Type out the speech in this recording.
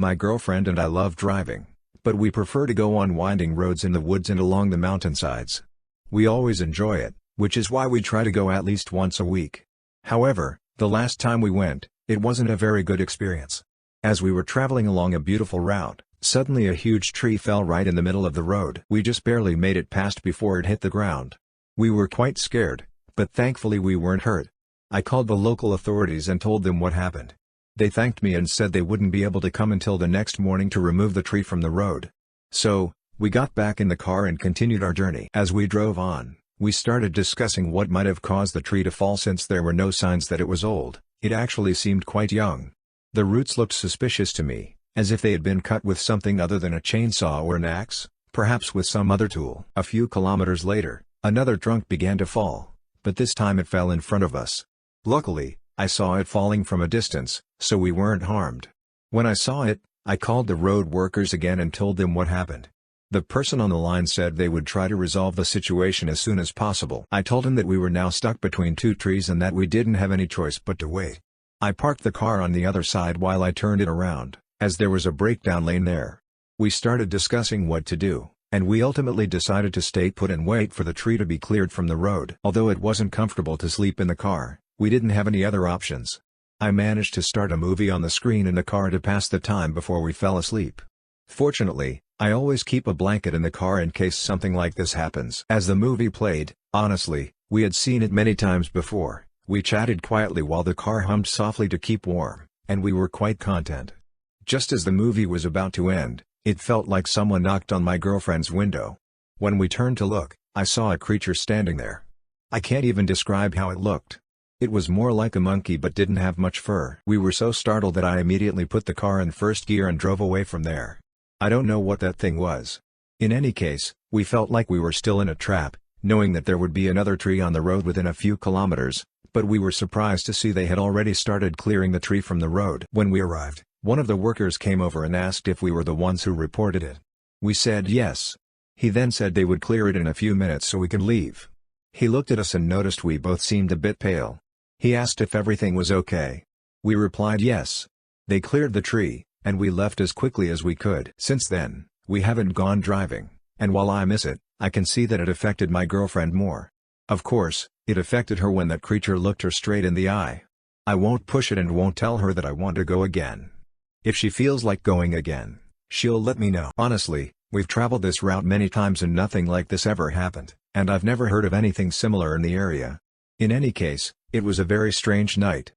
My girlfriend and I love driving, but we prefer to go on winding roads in the woods and along the mountainsides. We always enjoy it, which is why we try to go at least once a week. However, the last time we went, it wasn't a very good experience. As we were traveling along a beautiful route, suddenly a huge tree fell right in the middle of the road. We just barely made it past before it hit the ground. We were quite scared, but thankfully we weren't hurt. I called the local authorities and told them what happened. They thanked me and said they wouldn't be able to come until the next morning to remove the tree from the road. So, we got back in the car and continued our journey. As we drove on, we started discussing what might have caused the tree to fall since there were no signs that it was old. It actually seemed quite young. The roots looked suspicious to me, as if they had been cut with something other than a chainsaw or an axe, perhaps with some other tool. A few kilometers later, another trunk began to fall, but this time it fell in front of us. Luckily, I saw it falling from a distance, so we weren't harmed. When I saw it, I called the road workers again and told them what happened. The person on the line said they would try to resolve the situation as soon as possible. I told him that we were now stuck between two trees and that we didn't have any choice but to wait. I parked the car on the other side while I turned it around, as there was a breakdown lane there. We started discussing what to do, and we ultimately decided to stay put and wait for the tree to be cleared from the road. Although it wasn't comfortable to sleep in the car, we didn't have any other options. I managed to start a movie on the screen in the car to pass the time before we fell asleep. Fortunately, I always keep a blanket in the car in case something like this happens. As the movie played, honestly, we had seen it many times before. We chatted quietly while the car hummed softly to keep warm, and we were quite content. Just as the movie was about to end, it felt like someone knocked on my girlfriend's window. When we turned to look, I saw a creature standing there. I can't even describe how it looked. It was more like a monkey but didn't have much fur. We were so startled that I immediately put the car in first gear and drove away from there. I don't know what that thing was. In any case, we felt like we were still in a trap, knowing that there would be another tree on the road within a few kilometers, but we were surprised to see they had already started clearing the tree from the road. When we arrived, one of the workers came over and asked if we were the ones who reported it. We said yes. He then said they would clear it in a few minutes so we could leave. He looked at us and noticed we both seemed a bit pale. He asked if everything was okay. We replied yes. They cleared the tree, and we left as quickly as we could. Since then, we haven't gone driving, and while I miss it, I can see that it affected my girlfriend more. Of course, it affected her when that creature looked her straight in the eye. I won't push it and won't tell her that I want to go again. If she feels like going again, she'll let me know. Honestly, we've traveled this route many times and nothing like this ever happened, and I've never heard of anything similar in the area. In any case, it was a very strange night.